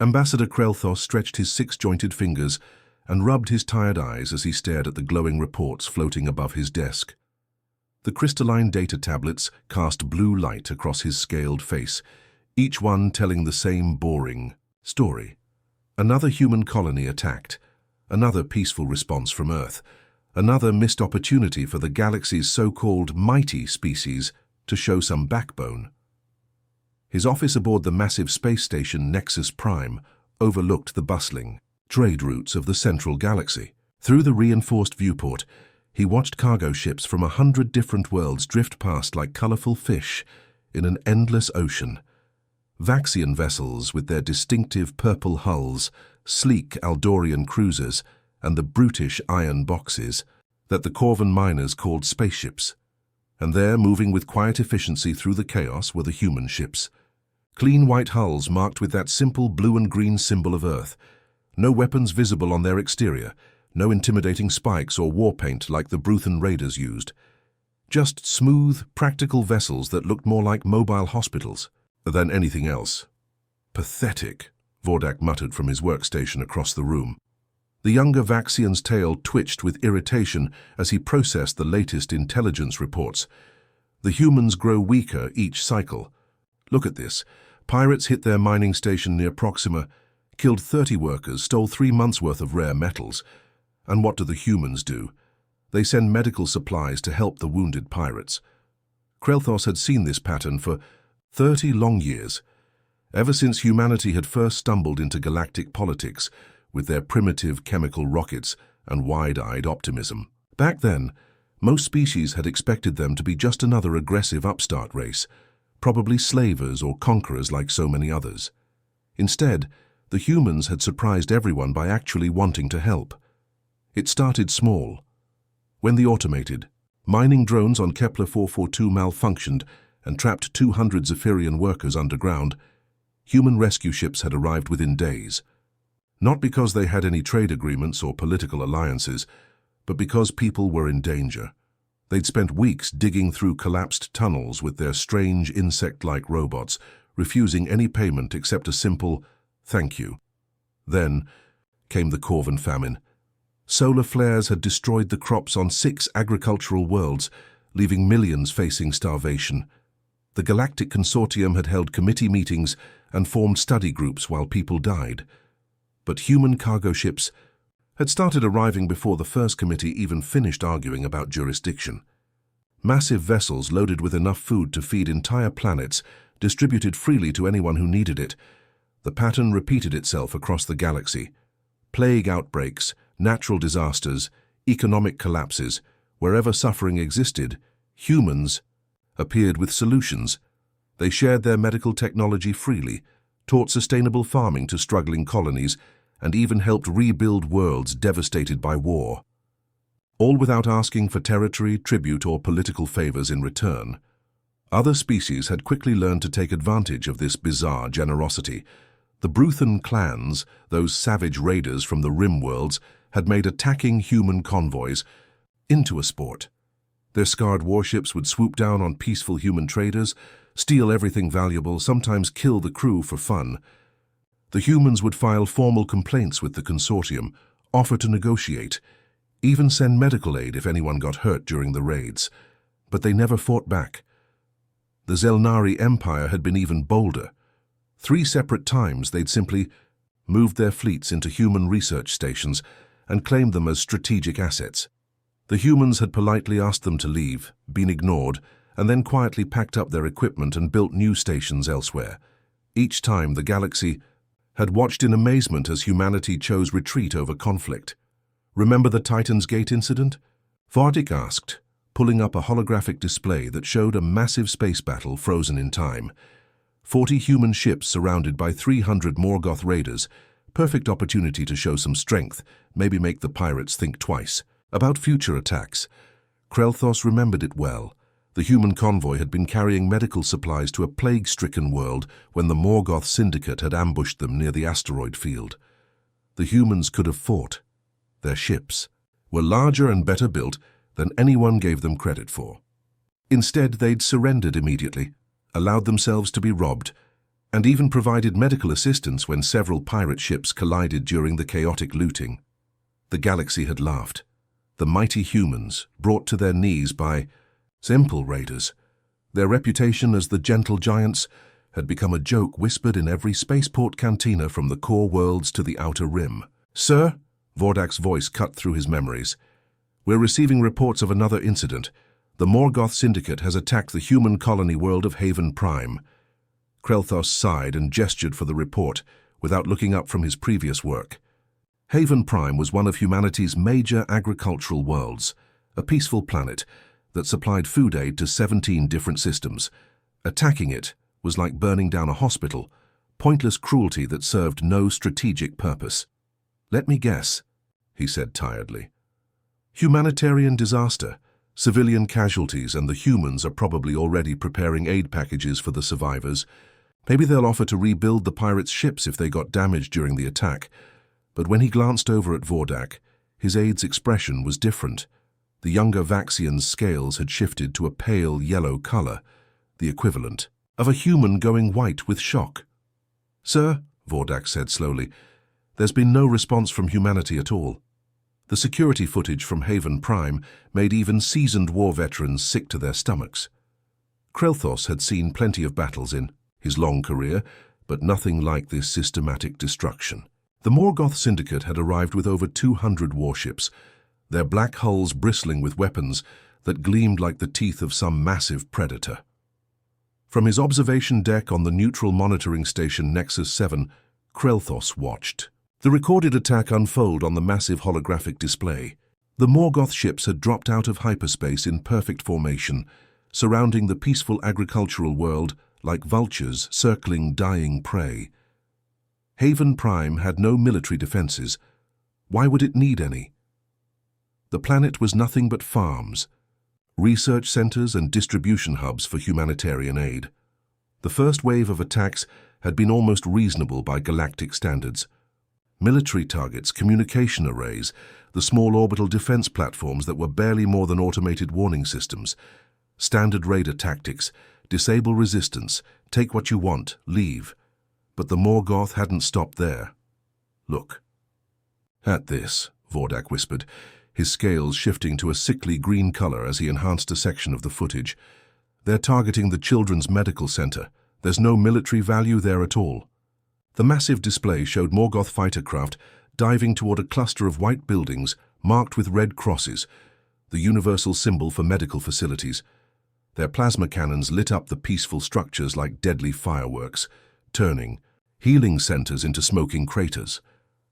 Ambassador Krelthos stretched his six-jointed fingers and rubbed his tired eyes as he stared at the glowing reports floating above his desk. The crystalline data tablets cast blue light across his scaled face, each one telling the same boring story. Another human colony attacked, another peaceful response from Earth, another missed opportunity for the galaxy's so-called mighty species to show some backbone. His office aboard the massive space station Nexus Prime overlooked the bustling trade routes of the central galaxy. Through the reinforced viewport, he watched cargo ships from 100 different worlds drift past like colorful fish in an endless ocean. Vaxian vessels with their distinctive purple hulls, sleek Aldorian cruisers, and the brutish iron boxes that the Corvan miners called spaceships. And there, moving with quiet efficiency through the chaos, were the human ships. Clean white hulls marked with that simple blue and green symbol of Earth. No weapons visible on their exterior, no intimidating spikes or war paint like the Bruthan raiders used. Just smooth, practical vessels that looked more like mobile hospitals than anything else. Pathetic, Vordak muttered from his workstation across the room. The younger Vaxian's tail twitched with irritation as he processed the latest intelligence reports. The humans grow weaker each cycle. Look at this. Pirates hit their mining station near Proxima, killed 30 workers, stole 3 months' worth of rare metals. And what do the humans do? They send medical supplies to help the wounded pirates. Krelthos had seen this pattern for 30 long years, ever since humanity had first stumbled into galactic politics with their primitive chemical rockets and wide-eyed optimism. Back then, most species had expected them to be just another aggressive upstart race, probably slavers or conquerors like so many others. Instead, the humans had surprised everyone by actually wanting to help. It started small. When the automated, mining drones on Kepler 442 malfunctioned and trapped 200 Zephyrian workers underground, human rescue ships had arrived within days. Not because they had any trade agreements or political alliances, but because people were in danger. They'd spent weeks digging through collapsed tunnels with their strange insect-like robots, refusing any payment except a simple thank you. Then came the Corvan famine. Solar flares had destroyed the crops on 6 agricultural worlds, leaving millions facing starvation. The Galactic Consortium had held committee meetings and formed study groups while people died. But human cargo ships had started arriving before the first committee even finished arguing about jurisdiction. Massive vessels loaded with enough food to feed entire planets, distributed freely to anyone who needed it. The pattern repeated itself across the galaxy. Plague outbreaks, natural disasters, economic collapses, wherever suffering existed, humans appeared with solutions. They shared their medical technology freely, taught sustainable farming to struggling colonies, and even helped rebuild worlds devastated by war. All without asking for territory, tribute, or political favors in return. Other species had quickly learned to take advantage of this bizarre generosity. The Bruthan clans, those savage raiders from the Rim worlds, had made attacking human convoys into a sport. Their scarred warships would swoop down on peaceful human traders, steal everything valuable, sometimes kill the crew for fun. The humans would file formal complaints with the consortium, offer to negotiate, even send medical aid if anyone got hurt during the raids. But they never fought back. The Zelnari Empire had been even bolder. 3 separate times they'd simply moved their fleets into human research stations and claimed them as strategic assets. The humans had politely asked them to leave, been ignored, and then quietly packed up their equipment and built new stations elsewhere. Each time the galaxy had watched in amazement as humanity chose retreat over conflict. Remember the Titan's Gate incident? Vardik asked, pulling up a holographic display that showed a massive space battle frozen in time. 40 human ships surrounded by 300 Morgoth raiders. Perfect opportunity to show some strength, maybe make the pirates think twice. About future attacks. Krelthos remembered it well. The human convoy had been carrying medical supplies to a plague-stricken world when the Morgoth Syndicate had ambushed them near the asteroid field. The humans could have fought. Their ships were larger and better built than anyone gave them credit for. Instead, they'd surrendered immediately, allowed themselves to be robbed, and even provided medical assistance when several pirate ships collided during the chaotic looting. The galaxy had laughed. The mighty humans, brought to their knees by simple raiders. Their reputation as the gentle giants had become a joke whispered in every spaceport cantina from the core worlds to the outer rim. "Sir," Vordak's voice cut through his memories, "we're receiving reports of another incident. The Morgoth Syndicate has attacked the human colony world of Haven Prime." Krelthos sighed and gestured for the report, without looking up from his previous work. Haven Prime was one of humanity's major agricultural worlds, a peaceful planet that supplied food aid to 17 different systems. Attacking it was like burning down a hospital, pointless cruelty that served no strategic purpose. "Let me guess," he said tiredly. "Humanitarian disaster. Civilian casualties, and the humans are probably already preparing aid packages for the survivors. Maybe they'll offer to rebuild the pirates' ships if they got damaged during the attack." But when he glanced over at Vordak, his aide's expression was different. The younger Vaxian's scales had shifted to a pale yellow color, the equivalent of a human going white with shock. "Sir," Vordak said slowly, "there's been no response from humanity at all. The security footage from Haven Prime made even seasoned war veterans sick to their stomachs." Krelthos had seen plenty of battles in his long career, but nothing like this systematic destruction. The Morgoth Syndicate had arrived with over 200 warships, their black hulls bristling with weapons that gleamed like the teeth of some massive predator. From his observation deck on the neutral monitoring station Nexus 7, Krelthos watched the recorded attack unfold on the massive holographic display. The Morgoth ships had dropped out of hyperspace in perfect formation, surrounding the peaceful agricultural world like vultures circling dying prey. Haven Prime had no military defenses. Why would it need any? The planet was nothing but farms, research centers and distribution hubs for humanitarian aid. The first wave of attacks had been almost reasonable by galactic standards. Military targets, communication arrays, the small orbital defense platforms that were barely more than automated warning systems, standard raider tactics, disable resistance, take what you want, leave. But the Morgoth hadn't stopped there. "Look." "At this," Vordak whispered, his scales shifting to a sickly green color as he enhanced a section of the footage. "They're targeting the Children's Medical Center. There's no military value there at all." The massive display showed Morgoth fighter craft diving toward a cluster of white buildings marked with red crosses, the universal symbol for medical facilities. Their plasma cannons lit up the peaceful structures like deadly fireworks, turning healing centers into smoking craters.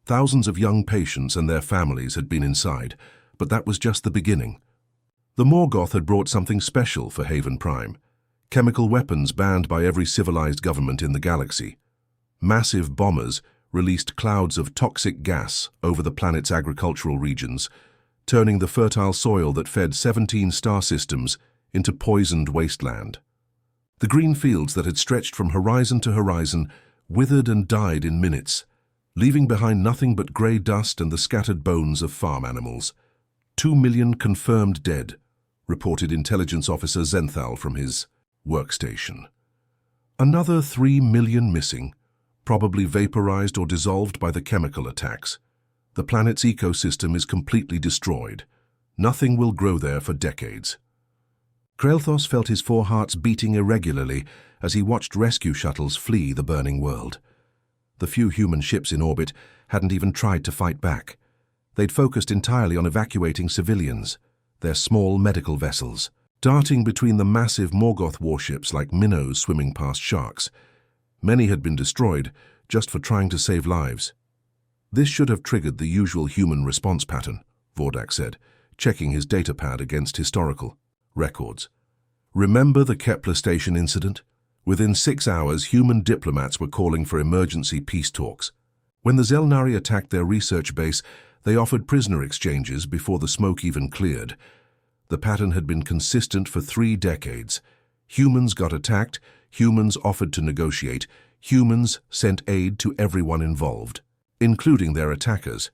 Thousands of young patients and their families had been inside, but that was just the beginning. The Morgoth had brought something special for Haven Prime: chemical weapons banned by every civilized government in the galaxy. Massive bombers released clouds of toxic gas over the planet's agricultural regions, turning the fertile soil that fed 17 star systems into poisoned wasteland. The green fields that had stretched from horizon to horizon withered and died in minutes, leaving behind nothing but grey dust and the scattered bones of farm animals. 2 million confirmed dead, reported Intelligence Officer Zenthal from his workstation. Another 3 million missing, probably vaporized or dissolved by the chemical attacks. The planet's ecosystem is completely destroyed. Nothing will grow there for decades. Krelthos felt his four hearts beating irregularly as he watched rescue shuttles flee the burning world. The few human ships in orbit hadn't even tried to fight back. They'd focused entirely on evacuating civilians, their small medical vessels, darting between the massive Morgoth warships like minnows swimming past sharks. Many had been destroyed just for trying to save lives. This should have triggered the usual human response pattern, Vordak said, checking his datapad against historical records. Remember the Kepler Station incident? Within 6 hours, human diplomats were calling for emergency peace talks. When the Zelnari attacked their research base, they offered prisoner exchanges before the smoke even cleared. The pattern had been consistent for 3 decades. Humans got attacked, humans offered to negotiate, humans sent aid to everyone involved, including their attackers.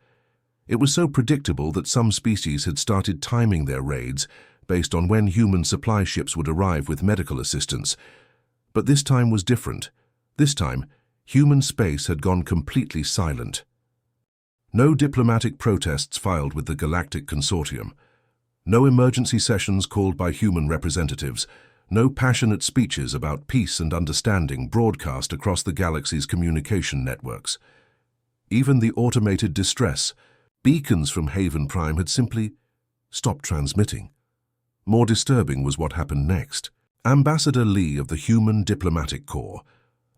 It was so predictable that some species had started timing their raids based on when human supply ships would arrive with medical assistance. But this time was different. This time, human space had gone completely silent. No diplomatic protests filed with the Galactic Consortium. No emergency sessions called by human representatives. No passionate speeches about peace and understanding broadcast across the galaxy's communication networks. Even the automated distress beacons from Haven Prime had simply stopped transmitting. More disturbing was what happened next. Ambassador Lee of the Human Diplomatic Corps,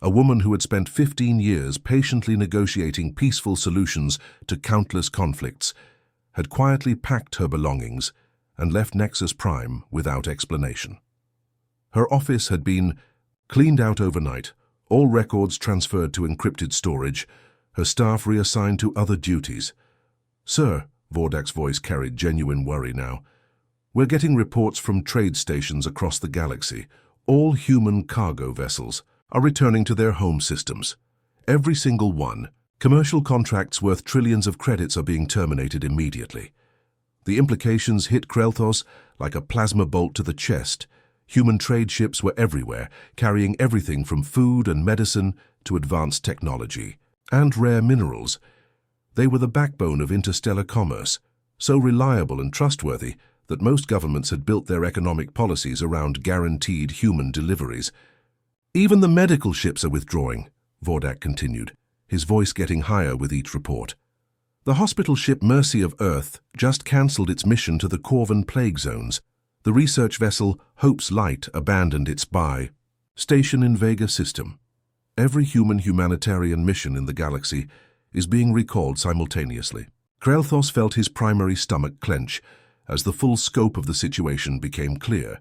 a woman who had spent 15 years patiently negotiating peaceful solutions to countless conflicts, had quietly packed her belongings and left Nexus Prime without explanation. Her office had been cleaned out overnight, all records transferred to encrypted storage, her staff reassigned to other duties. "Sir," Vordak's voice carried genuine worry now, "we're getting reports from trade stations across the galaxy. All human cargo vessels are returning to their home systems. Every single one. Commercial contracts worth trillions of credits are being terminated immediately." The implications hit Krelthos like a plasma bolt to the chest. Human trade ships were everywhere, carrying everything from food and medicine to advanced technology and rare minerals. They were the backbone of interstellar commerce, so reliable and trustworthy that most governments had built their economic policies around guaranteed human deliveries. "Even the medical ships are withdrawing," Vordak continued, his voice getting higher with each report. "The hospital ship Mercy of Earth just cancelled its mission to the Corvan plague zones. The research vessel Hope's Light abandoned its station in Vega system. Every humanitarian mission in the galaxy is being recalled simultaneously." Krelthos felt his primary stomach clench as the full scope of the situation became clear.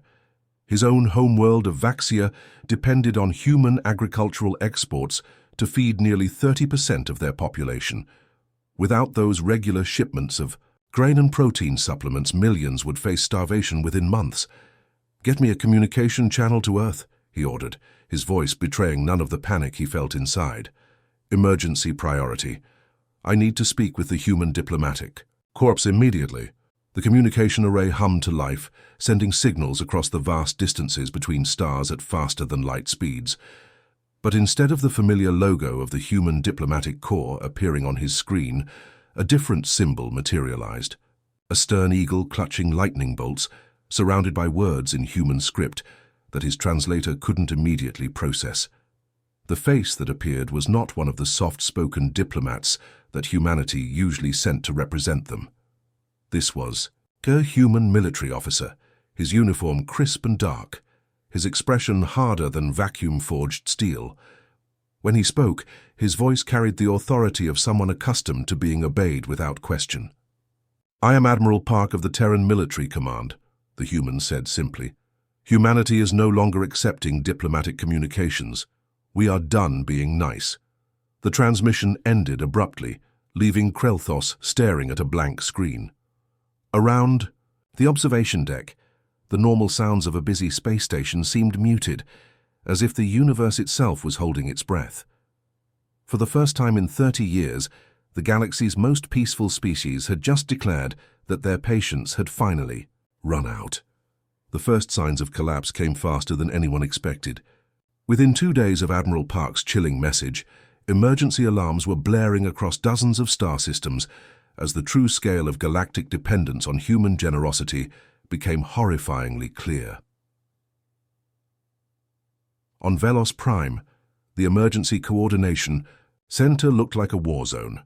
His own homeworld of Vaxia depended on human agricultural exports to feed nearly 30% of their population. Without those regular shipments of grain and protein supplements, millions would face starvation within months. "Get me a communication channel to Earth," he ordered, his voice betraying none of the panic he felt inside. "Emergency priority. I need to speak with the Human Diplomatic Corps immediately." The communication array hummed to life, sending signals across the vast distances between stars at faster-than-light speeds. But instead of the familiar logo of the Human Diplomatic Corps appearing on his screen, a different symbol materialized. A stern eagle clutching lightning bolts, surrounded by words in human script that his translator couldn't immediately process. The face that appeared was not one of the soft-spoken diplomats that humanity usually sent to represent them. This was a human military officer, his uniform crisp and dark, his expression harder than vacuum-forged steel. When he spoke, his voice carried the authority of someone accustomed to being obeyed without question. "I am Admiral Park of the Terran Military Command," the human said simply. "Humanity is no longer accepting diplomatic communications. We are done being nice." The transmission ended abruptly, leaving Krelthos staring at a blank screen. Around the observation deck, the normal sounds of a busy space station seemed muted, as if the universe itself was holding its breath. For the first time in 30 years, the galaxy's most peaceful species had just declared that their patience had finally run out. The first signs of collapse came faster than anyone expected. Within 2 days of Admiral Park's chilling message, emergency alarms were blaring across dozens of star systems as the true scale of galactic dependence on human generosity became horrifyingly clear. On Velos Prime, the emergency coordination center looked like a war zone.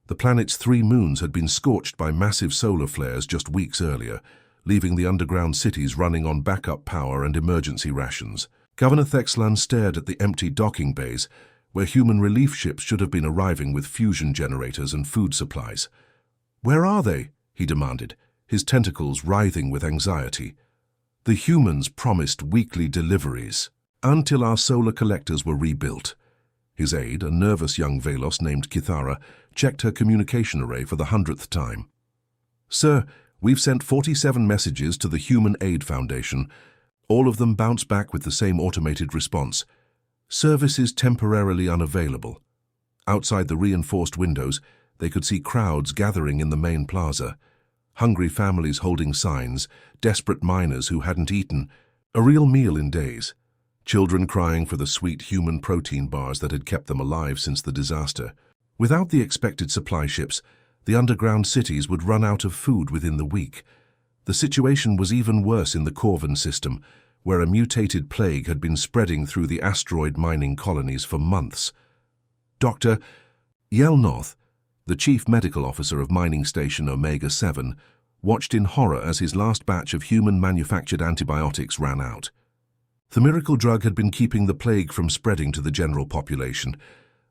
The planet's 3 moons had been scorched by massive solar flares just weeks earlier, leaving the underground cities running on backup power and emergency rations. Governor Thexlan stared at the empty docking bays, where human relief ships should have been arriving with fusion generators and food supplies. "Where are they?" he demanded, his tentacles writhing with anxiety. "The humans promised weekly deliveries until our solar collectors were rebuilt." His aide, a nervous young Velos named Kithara, checked her communication array for the 100th time. "Sir, we've sent 47 messages to the Human Aid Foundation. All of them bounce back with the same automated response. Service is temporarily unavailable." Outside the reinforced windows, they could see crowds gathering in the main plaza. Hungry families holding signs, desperate miners who hadn't eaten a real meal in days. children crying for the sweet human protein bars that had kept them alive since the disaster. Without the expected supply ships, the underground cities would run out of food within the week. The situation was even worse in the Corvan system, where a mutated plague had been spreading through the asteroid mining colonies for months. Dr. Yelnoth, the chief medical officer of mining station Omega-7, watched in horror as his last batch of human-manufactured antibiotics ran out. The miracle drug had been keeping the plague from spreading to the general population,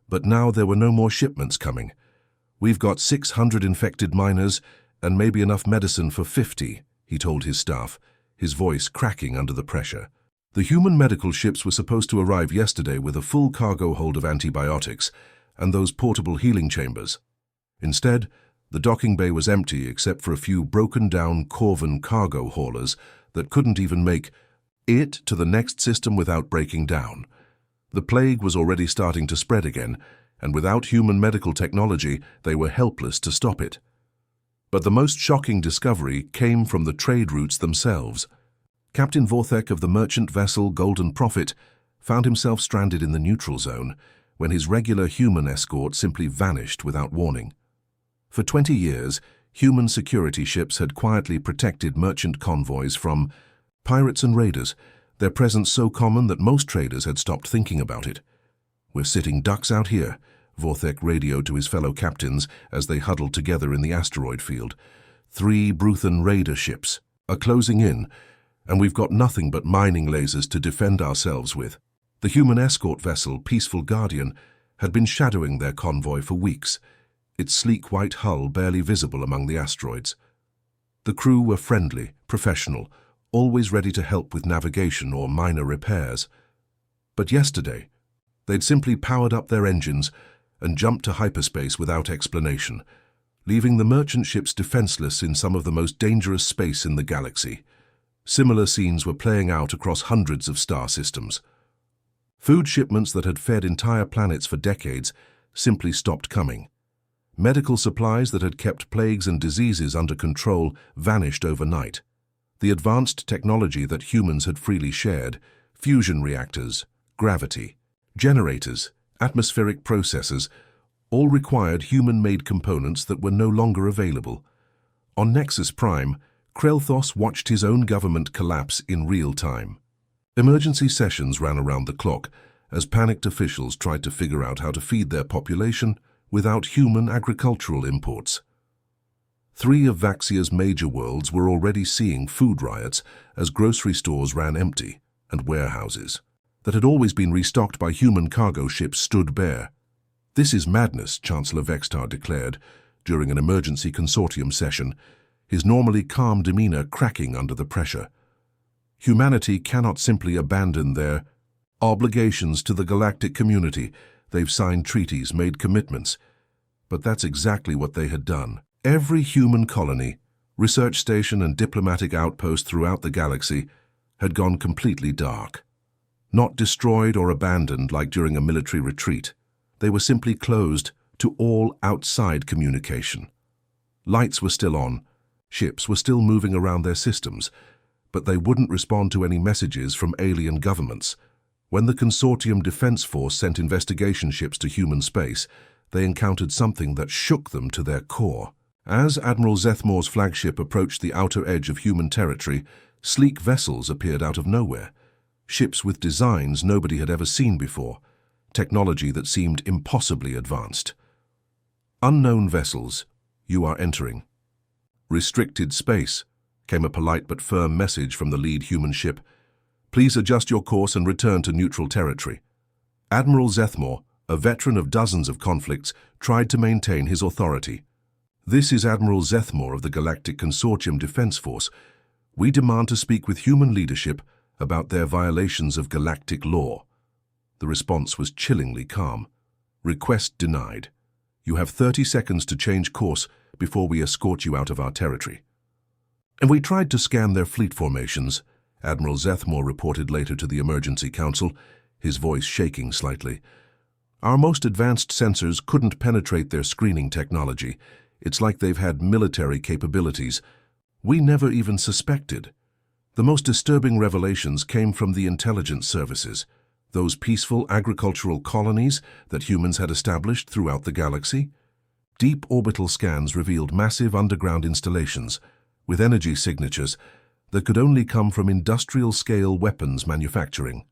but now there were no more shipments coming. "We've got 600 infected miners and maybe enough medicine for 50, he told his staff, his voice cracking under the pressure. The human medical ships were supposed to arrive yesterday with a full cargo hold of antibiotics and those portable healing chambers. Instead, the docking bay was empty except for a few broken-down Corvan cargo haulers that couldn't even make it to the next system without breaking down. The plague was already starting to spread again, and without human medical technology, they were helpless to stop it. But the most shocking discovery came from the trade routes themselves. Captain Vorthek of the merchant vessel Golden Prophet found himself stranded in the neutral zone when his regular human escort simply vanished without warning. For 20 years, human security ships had quietly protected merchant convoys from pirates and raiders, their presence so common that most traders had stopped thinking about it. "We're sitting ducks out here," Vorthek radioed to his fellow captains as they huddled together in the asteroid field. "3 Bruthan raider ships are closing in, and we've got nothing but mining lasers to defend ourselves with." The human escort vessel, Peaceful Guardian, had been shadowing their convoy for weeks, its sleek white hull barely visible among the asteroids. The crew were friendly, professional, always ready to help with navigation or minor repairs. But yesterday, they'd simply powered up their engines and jumped to hyperspace without explanation, leaving the merchant ships defenseless in some of the most dangerous space in the galaxy. Similar scenes were playing out across hundreds of star systems. Food shipments that had fed entire planets for decades simply stopped coming. Medical supplies that had kept plagues and diseases under control vanished overnight. The advanced technology that humans had freely shared, fusion reactors, gravity, generators, atmospheric processors, all required human-made components that were no longer available. On Nexus Prime, Krelthos watched his own government collapse in real time. Emergency sessions ran around the clock as panicked officials tried to figure out how to feed their population without human agricultural imports. 3 of Vaxia's major worlds were already seeing food riots as grocery stores ran empty and warehouses that had always been restocked by human cargo ships stood bare. "This is madness," Chancellor Vextar declared during an emergency consortium session, his normally calm demeanor cracking under the pressure. "Humanity cannot simply abandon their obligations to the galactic community. They've signed treaties, made commitments." But that's exactly what they had done. Every human colony, research station and diplomatic outpost throughout the galaxy had gone completely dark. Not destroyed or abandoned like during a military retreat. They were simply closed to all outside communication. Lights were still on, ships were still moving around their systems, but they wouldn't respond to any messages from alien governments. When the Consortium Defense Force sent investigation ships to human space, they encountered something that shook them to their core. As Admiral Zethmore's flagship approached the outer edge of human territory, sleek vessels appeared out of nowhere. Ships with designs nobody had ever seen before, technology that seemed impossibly advanced. "Unknown vessels, you are entering." "Restricted space," came a polite but firm message from the lead human ship. "Please adjust your course and return to neutral territory." Admiral Zethmore, a veteran of dozens of conflicts, tried to maintain his authority. "This is Admiral Zethmore of the Galactic Consortium Defense Force. We demand to speak with human leadership about their violations of galactic law." The response was chillingly calm. "Request denied. You have 30 seconds to change course before we escort you out of our territory." "And we tried to scan their fleet formations," Admiral Zethmore reported later to the Emergency Council, his voice shaking slightly. "Our most advanced sensors couldn't penetrate their screening technology. It's like they've had military capabilities. We never even suspected. The most disturbing revelations came from the intelligence services, those peaceful agricultural colonies that humans had established throughout the galaxy. Deep orbital scans revealed massive underground installations with energy signatures that could only come from industrial-scale weapons manufacturing.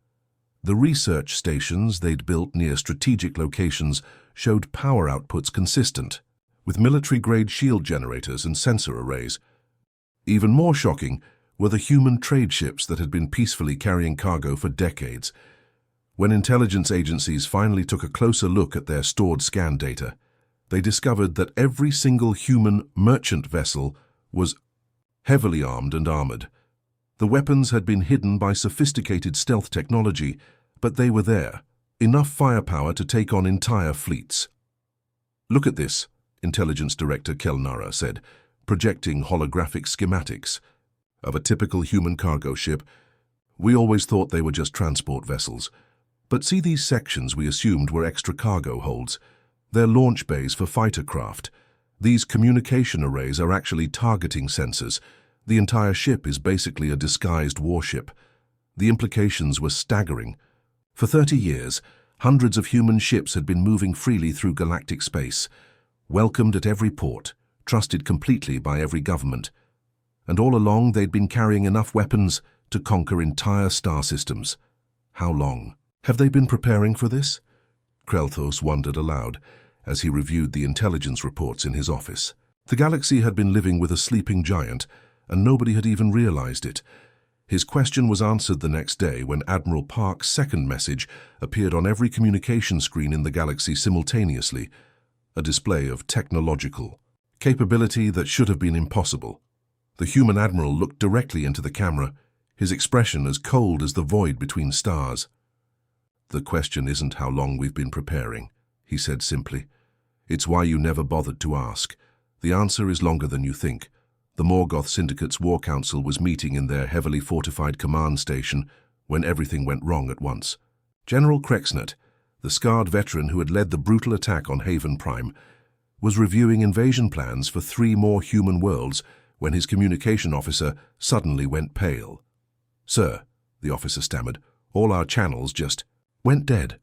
The research stations they'd built near strategic locations showed power outputs consistent, with military-grade shield generators and sensor arrays. Even more shocking were the human trade ships that had been peacefully carrying cargo for decades. When intelligence agencies finally took a closer look at their stored scan data, they discovered that every single human merchant vessel was heavily armed and armored. The weapons had been hidden by sophisticated stealth technology, but they were there, enough firepower to take on entire fleets. "Look at this," Intelligence Director Kelnara said, projecting holographic schematics of a typical human cargo ship. "We always thought they were just transport vessels. But see these sections we assumed were extra cargo holds. They're launch bays for fighter craft. These communication arrays are actually targeting sensors. The entire ship is basically a disguised warship." The implications were staggering. For 30 years, hundreds of human ships had been moving freely through galactic space, welcomed at every port, trusted completely by every government. And all along they'd been carrying enough weapons to conquer entire star systems. How long? Have they been preparing for this? Krelthos wondered aloud as he reviewed the intelligence reports in his office. The galaxy had been living with a sleeping giant, and nobody had even realized it. His question was answered the next day when Admiral Park's second message appeared on every communication screen in the galaxy simultaneously, a display of technological capability that should have been impossible. The human admiral looked directly into the camera, his expression as cold as the void between stars. "The question isn't how long we've been preparing," he said simply. "It's why you never bothered to ask. The answer is longer than you think." The Morgoth Syndicate's War Council was meeting in their heavily fortified command station when everything went wrong at once. General Krexnat, the scarred veteran who had led the brutal attack on Haven Prime, was reviewing invasion plans for 3 more human worlds when his communication officer suddenly went pale. "Sir," the officer stammered, "all our channels just went dead.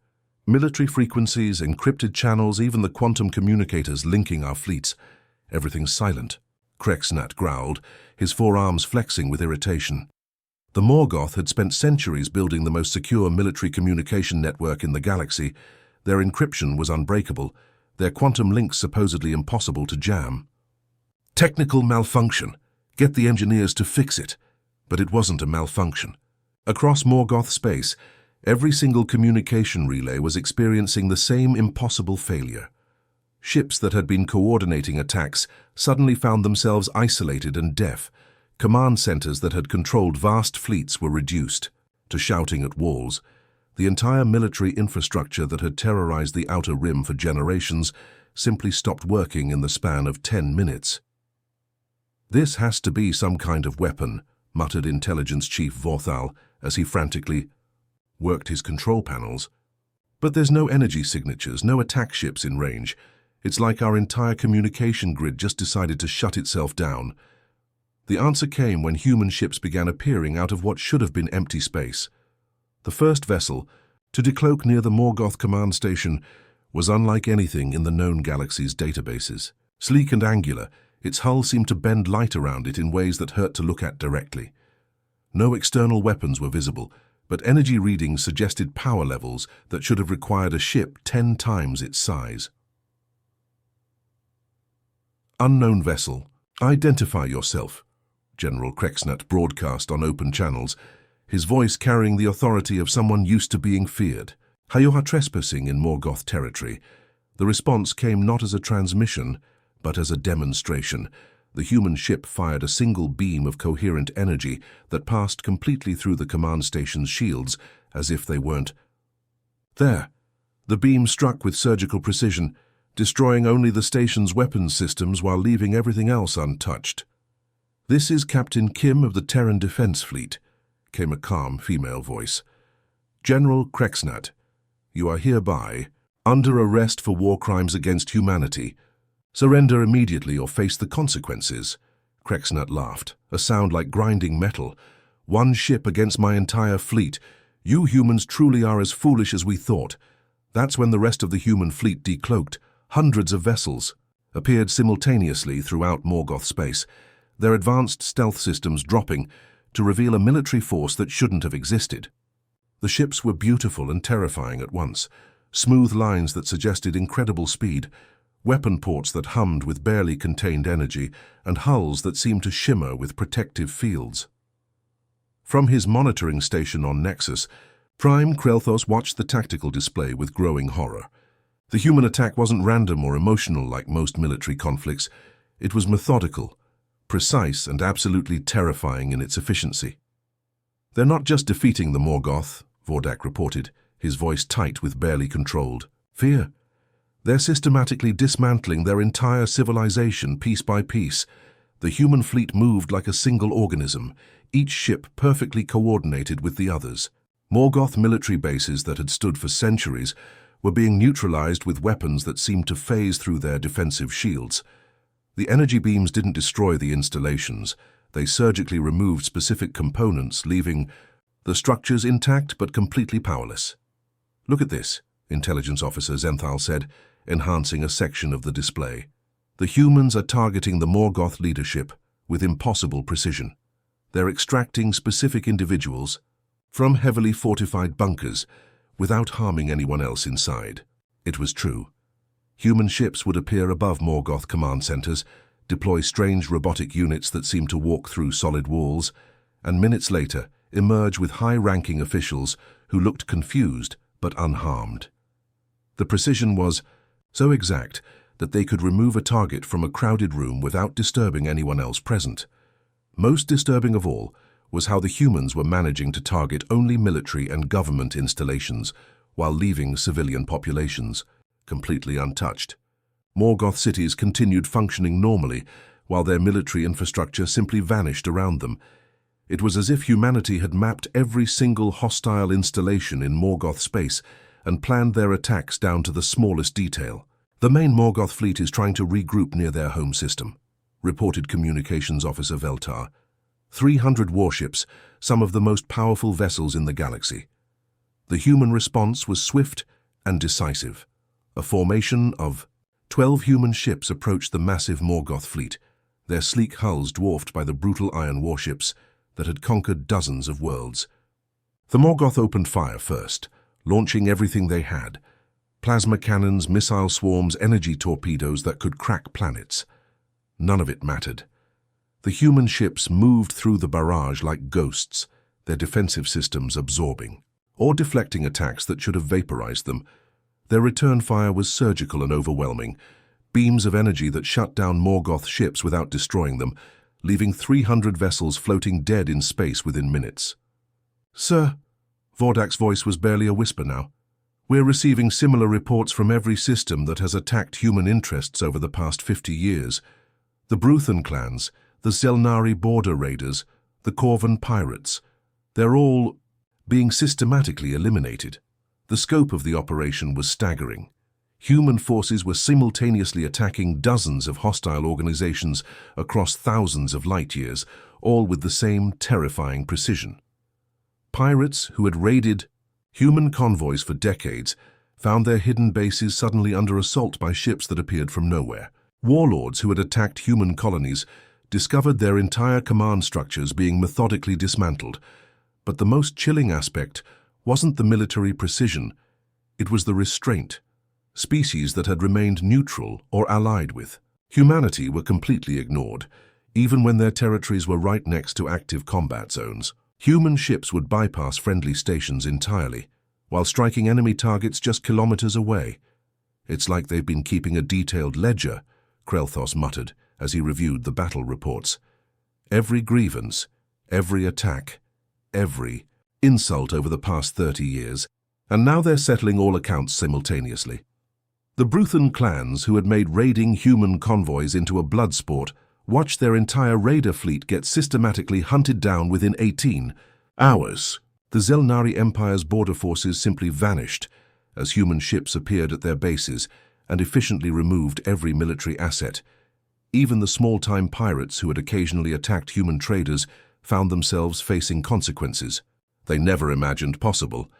Military frequencies, encrypted channels, even the quantum communicators linking our fleets. Everything's silent." Krexnat growled, his forearms flexing with irritation. The Morgoth had spent centuries building the most secure military communication network in the galaxy. Their encryption was unbreakable, their quantum links supposedly impossible to jam. "Technical malfunction. Get the engineers to fix it." But it wasn't a malfunction. Across Morgoth space, every single communication relay was experiencing the same impossible failure. Ships that had been coordinating attacks suddenly found themselves isolated and deaf. Command centers that had controlled vast fleets were reduced to shouting at walls. The entire military infrastructure that had terrorized the Outer Rim for generations simply stopped working in the span of 10 minutes. "This has to be some kind of weapon," muttered Intelligence Chief Vorthal as he frantically worked his control panels. "But there's no energy signatures, no attack ships in range. It's like our entire communication grid just decided to shut itself down." The answer came when human ships began appearing out of what should have been empty space. The first vessel, to decloak near the Morgoth command station, was unlike anything in the known galaxy's databases. Sleek and angular, its hull seemed to bend light around it in ways that hurt to look at directly. No external weapons were visible, but energy readings suggested power levels that should have required a ship 10 times its size. "Unknown vessel, identify yourself," General Krexnat broadcast on open channels, his voice carrying the authority of someone used to being feared. "You are trespassing in Morgoth territory." The response came not as a transmission, but as a demonstration. The human ship fired a single beam of coherent energy that passed completely through the command station's shields, as if they weren't there. The beam struck with surgical precision, destroying only the station's weapons systems while leaving everything else untouched. "This is Captain Kim of the Terran Defense Fleet," came a calm female voice. "General Krexnat, you are hereby under arrest for war crimes against humanity. Surrender immediately or face the consequences." Krexnat laughed, a sound like grinding metal. One ship against my entire fleet. You humans truly are as foolish as we thought. That's when the rest of the human fleet decloaked. Hundreds of vessels appeared simultaneously throughout Morgoth space, their advanced stealth systems dropping to reveal a military force that shouldn't have existed. The ships were beautiful and terrifying at once, smooth lines that suggested incredible speed, weapon ports that hummed with barely contained energy, and hulls that seemed to shimmer with protective fields. From his monitoring station on Nexus, Prime Krelthos watched the tactical display with growing horror. The human attack wasn't random or emotional like most military conflicts. It was methodical, precise, and absolutely terrifying in its efficiency. "They're not just defeating the Morgoth," Vordak reported, his voice tight with barely controlled fear. "They're systematically dismantling their entire civilization piece by piece." The human fleet moved like a single organism, each ship perfectly coordinated with the others. Morgoth military bases that had stood for centuries were being neutralized with weapons that seemed to phase through their defensive shields. The energy beams didn't destroy the installations. They surgically removed specific components, leaving the structures intact but completely powerless. "Look at this," Intelligence Officer Zenthal said, enhancing a section of the display. "The humans are targeting the Morgoth leadership with impossible precision. They're extracting specific individuals from heavily fortified bunkers without harming anyone else inside." It was true. Human ships would appear above Morgoth command centers, deploy strange robotic units that seemed to walk through solid walls, and minutes later emerge with high-ranking officials who looked confused but unharmed. The precision was so exact that they could remove a target from a crowded room without disturbing anyone else present. Most disturbing of all was how the humans were managing to target only military and government installations while leaving civilian populations completely untouched. Morgoth cities continued functioning normally while their military infrastructure simply vanished around them. It was as if humanity had mapped every single hostile installation in Morgoth space and planned their attacks down to the smallest detail. "The main Morgoth fleet is trying to regroup near their home system," reported Communications Officer Veltar. 300 warships, some of the most powerful vessels in the galaxy. The human response was swift and decisive. A formation of 12 human ships approached the massive Morgoth fleet, their sleek hulls dwarfed by the brutal iron warships that had conquered dozens of worlds. The Morgoth opened fire first, launching everything they had: plasma cannons, missile swarms, energy torpedoes that could crack planets. None of it mattered. The human ships moved through the barrage like ghosts, their defensive systems absorbing or deflecting attacks that should have vaporized them. Their return fire was surgical and overwhelming, beams of energy that shut down Morgoth ships without destroying them, leaving 300 vessels floating dead in space within minutes. "Sir," Vordak's voice was barely a whisper now, "we're receiving similar reports from every system that has attacked human interests over the past 50 years. The Bruthen clans, the Zelnari border raiders, the Corvan pirates, they're all being systematically eliminated." The scope of the operation was staggering. Human forces were simultaneously attacking dozens of hostile organizations across thousands of light years, all with the same terrifying precision. Pirates who had raided human convoys for decades found their hidden bases suddenly under assault by ships that appeared from nowhere. Warlords who had attacked human colonies discovered their entire command structures being methodically dismantled. But the most chilling aspect wasn't the military precision, it was the restraint. Species that had remained neutral or allied with humanity were completely ignored, even when their territories were right next to active combat zones. Human ships would bypass friendly stations entirely, while striking enemy targets just kilometers away. "It's like they've been keeping a detailed ledger," Krelthos muttered as he reviewed the battle reports. "Every grievance, every attack, every insult over the past 30 years, and now they're settling all accounts simultaneously." The Bruthen clans, who had made raiding human convoys into a blood sport, watched their entire raider fleet get systematically hunted down within 18 hours. The Zelnari Empire's border forces simply vanished as human ships appeared at their bases and efficiently removed every military asset. Even the small-time pirates who had occasionally attacked human traders found themselves facing consequences they never imagined possible.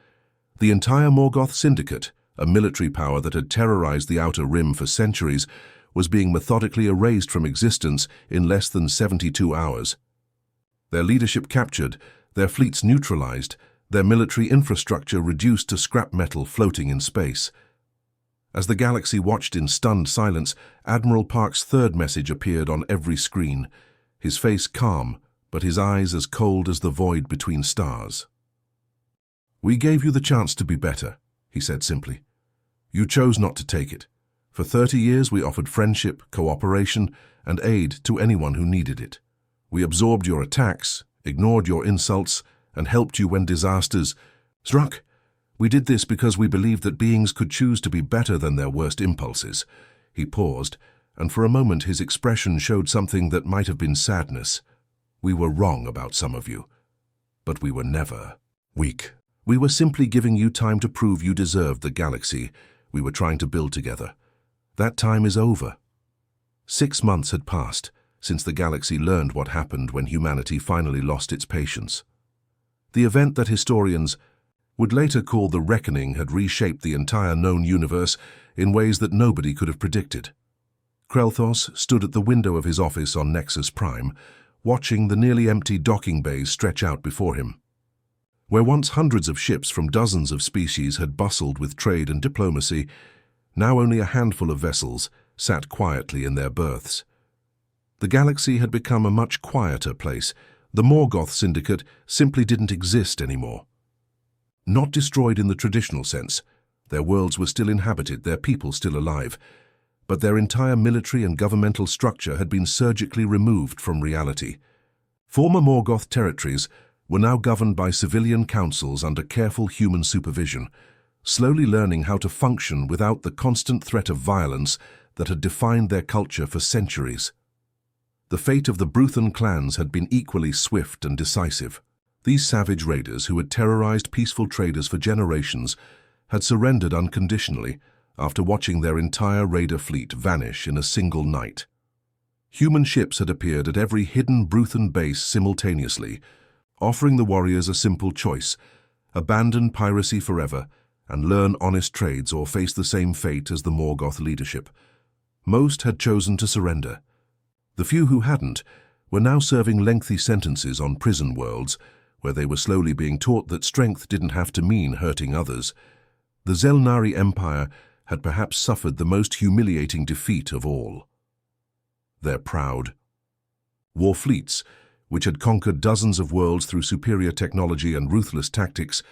The entire Morgoth Syndicate, a military power that had terrorized the Outer Rim for centuries, was being methodically erased from existence in less than 72 hours. Their leadership captured, their fleets neutralized, their military infrastructure reduced to scrap metal floating in space. As the galaxy watched in stunned silence, Admiral Park's third message appeared on every screen, his face calm, but his eyes as cold as the void between stars. "We gave you the chance to be better," he said simply. "You chose not to take it. For 30 years we offered friendship, cooperation, and aid to anyone who needed it. We absorbed your attacks, ignored your insults, and helped you when disasters struck. We did this because we believed that beings could choose to be better than their worst impulses." He paused, and for a moment his expression showed something that might have been sadness. "We were wrong about some of you, but we were never weak. We were simply giving you time to prove you deserved the galaxy we were trying to build together. That time is over." 6 months had passed since the galaxy learned what happened when humanity finally lost its patience. The event that historians would later call the Reckoning had reshaped the entire known universe in ways that nobody could have predicted. Krelthos stood at the window of his office on Nexus Prime, watching the nearly empty docking bays stretch out before him. Where once hundreds of ships from dozens of species had bustled with trade and diplomacy, now only a handful of vessels sat quietly in their berths. The galaxy had become a much quieter place. The Morgoth Syndicate simply didn't exist anymore. Not destroyed in the traditional sense. Their worlds were still inhabited, their people still alive, but their entire military and governmental structure had been surgically removed from reality. Former Morgoth territories were now governed by civilian councils under careful human supervision, slowly learning how to function without the constant threat of violence that had defined their culture for centuries. The fate of the Bruthan clans had been equally swift and decisive. These savage raiders, who had terrorized peaceful traders for generations, had surrendered unconditionally after watching their entire raider fleet vanish in a single night. Human ships had appeared at every hidden Bruthan base simultaneously, offering the warriors a simple choice: abandon piracy forever and learn honest trades, or face the same fate as the Morgoth leadership. Most had chosen to surrender. The few who hadn't were now serving lengthy sentences on prison worlds, where they were slowly being taught that strength didn't have to mean hurting others. The Zelnari Empire had perhaps suffered the most humiliating defeat of all. Their proud war fleets, which had conquered dozens of worlds through superior technology and ruthless tactics,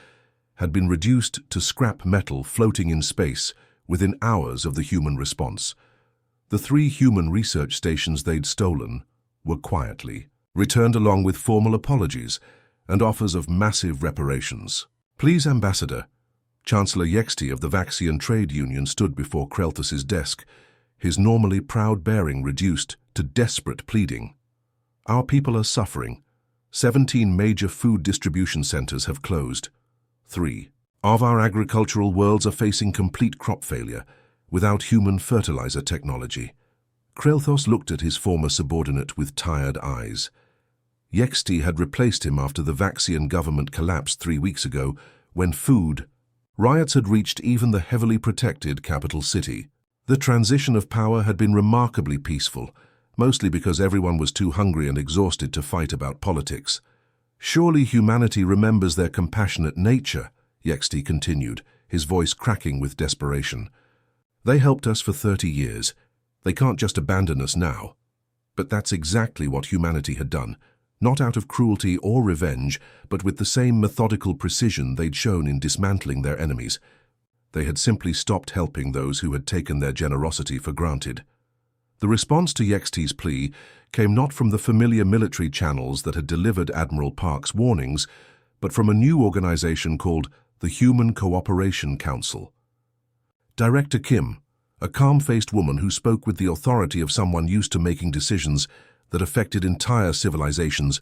had been reduced to scrap metal floating in space within hours of the human response. The 3 human research stations they'd stolen were quietly returned, along with formal apologies and offers of massive reparations. "Please, Ambassador." Chancellor Yexti of the Vaxian Trade Union stood before Krelthos's desk, his normally proud bearing reduced to desperate pleading. "Our people are suffering. 17 major food distribution centers have closed. 3 of our agricultural worlds are facing complete crop failure without human fertilizer technology." Krelthos looked at his former subordinate with tired eyes. Yexti had replaced him after the Vaxian government collapsed 3 weeks ago, when food riots had reached even the heavily protected capital city. The transition of power had been remarkably peaceful, mostly because everyone was too hungry and exhausted to fight about politics. "Surely humanity remembers their compassionate nature," Yexti continued, his voice cracking with desperation. "They helped us for 30 years. They can't just abandon us now." But that's exactly what humanity had done, not out of cruelty or revenge, but with the same methodical precision they'd shown in dismantling their enemies. They had simply stopped helping those who had taken their generosity for granted. The response to Yexti's plea came not from the familiar military channels that had delivered Admiral Park's warnings, but from a new organization called the Human Cooperation Council. Director Kim, a calm-faced woman who spoke with the authority of someone used to making decisions that affected entire civilizations,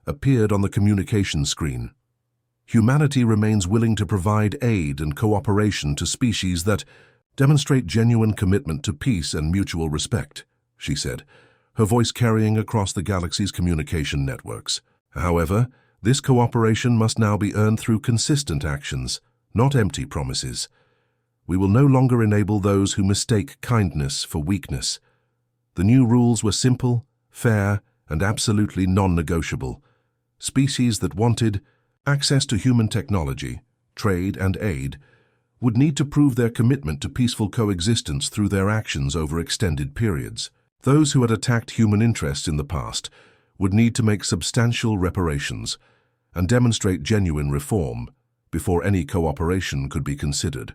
appeared on the communication screen. "Humanity remains willing to provide aid and cooperation to species that demonstrate genuine commitment to peace and mutual respect," she said, her voice carrying across the galaxy's communication networks. However, this cooperation must now be earned through consistent actions, not empty promises. We will no longer enable those who mistake kindness for weakness. The new rules were simple, fair, and absolutely non-negotiable. Species that wanted access to human technology, trade, and aid would need to prove their commitment to peaceful coexistence through their actions over extended periods. Those who had attacked human interests in the past would need to make substantial reparations and demonstrate genuine reform before any cooperation could be considered.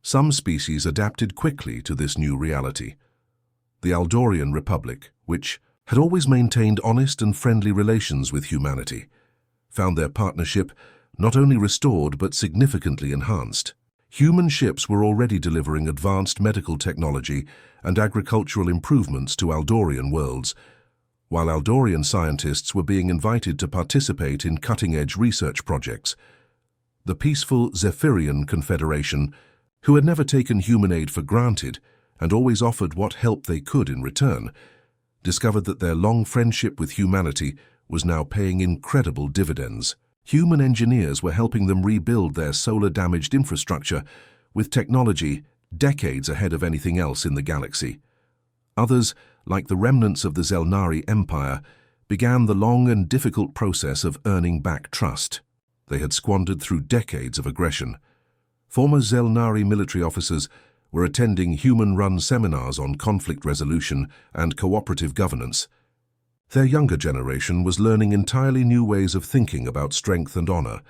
Some species adapted quickly to this new reality. The Aldorian Republic, which had always maintained honest and friendly relations with humanity, found their partnership not only restored but significantly enhanced. Human ships were already delivering advanced medical technology and agricultural improvements to Aldorian worlds, while Aldorian scientists were being invited to participate in cutting-edge research projects. The peaceful Zephyrian Confederation, who had never taken human aid for granted and always offered what help they could in return, discovered that their long friendship with humanity was now paying incredible dividends. Human engineers were helping them rebuild their solar-damaged infrastructure with technology decades ahead of anything else in the galaxy. Others, like the remnants of the Zelnari Empire, began the long and difficult process of earning back trust they had squandered through decades of aggression. Former Zelnari military officers were attending human-run seminars on conflict resolution and cooperative governance. Their younger generation was learning entirely new ways of thinking about strength and honor,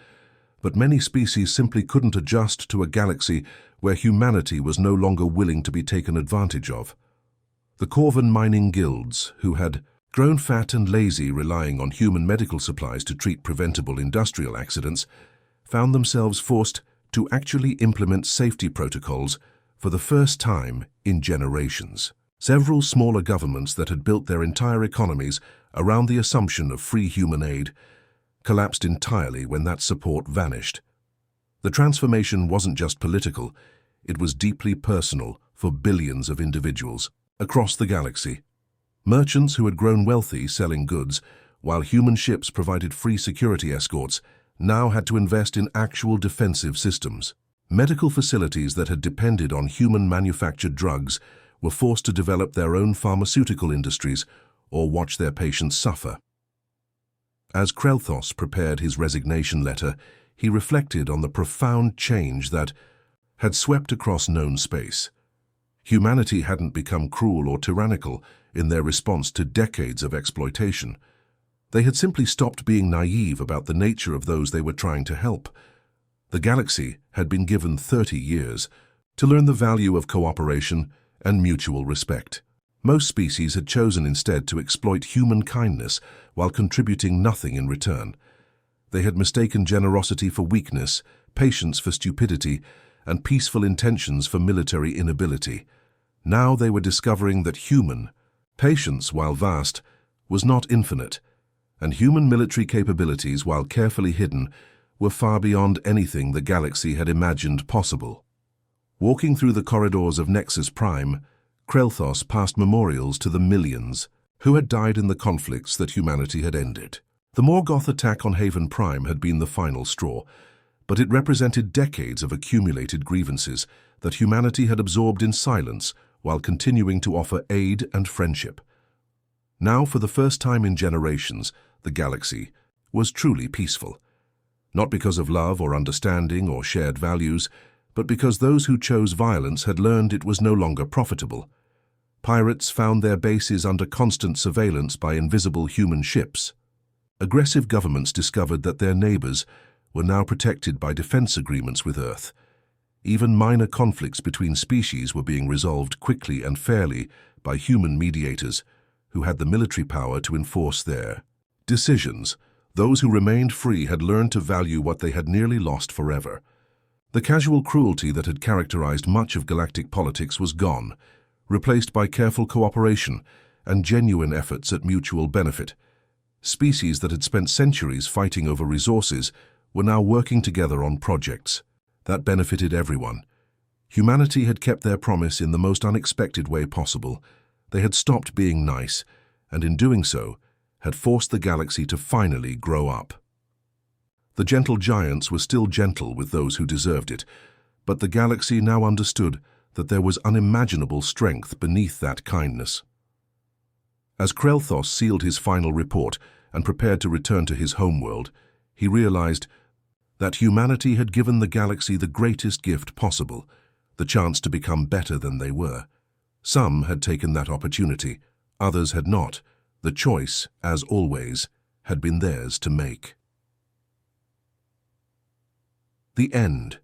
but many species simply couldn't adjust to a galaxy where humanity was no longer willing to be taken advantage of. The Corvan mining guilds, who had grown fat and lazy relying on human medical supplies to treat preventable industrial accidents, found themselves forced to actually implement safety protocols for the first time in generations. Several smaller governments that had built their entire economies around the assumption of free human aid collapsed entirely when that support vanished. The transformation wasn't just political, it was deeply personal for billions of individuals across the galaxy. Merchants who had grown wealthy selling goods, while human ships provided free security escorts, now had to invest in actual defensive systems. Medical facilities that had depended on human-manufactured drugs were forced to develop their own pharmaceutical industries or watch their patients suffer. As Krelthos prepared his resignation letter, he reflected on the profound change that had swept across known space. Humanity hadn't become cruel or tyrannical in their response to decades of exploitation. They had simply stopped being naive about the nature of those they were trying to help. The galaxy had been given 30 years to learn the value of cooperation and mutual respect. Most species had chosen instead to exploit human kindness while contributing nothing in return. They had mistaken generosity for weakness, patience for stupidity, and peaceful intentions for military inability. Now they were discovering that human patience, while vast, was not infinite, and human military capabilities, while carefully hidden, were far beyond anything the galaxy had imagined possible. Walking through the corridors of Nexus Prime, Krelthos passed memorials to the millions who had died in the conflicts that humanity had ended. The Morgoth attack on Haven Prime had been the final straw, but it represented decades of accumulated grievances that humanity had absorbed in silence while continuing to offer aid and friendship. Now, for the first time in generations, the galaxy was truly peaceful. Not because of love or understanding or shared values, but because those who chose violence had learned it was no longer profitable. Pirates found their bases under constant surveillance by invisible human ships. Aggressive governments discovered that their neighbors were now protected by defense agreements with Earth. Even minor conflicts between species were being resolved quickly and fairly by human mediators who had the military power to enforce their decisions. Those who remained free had learned to value what they had nearly lost forever. The casual cruelty that had characterized much of galactic politics was gone, replaced by careful cooperation and genuine efforts at mutual benefit. Species that had spent centuries fighting over resources were now working together on projects that benefited everyone. Humanity had kept their promise in the most unexpected way possible. They had stopped being nice, and in doing so, had forced the galaxy to finally grow up. The gentle giants were still gentle with those who deserved it, but the galaxy now understood that there was unimaginable strength beneath that kindness. As Krelthos sealed his final report and prepared to return to his homeworld, he realized that humanity had given the galaxy the greatest gift possible, the chance to become better than they were. Some had taken that opportunity, others had not. The choice, as always, had been theirs to make. The end.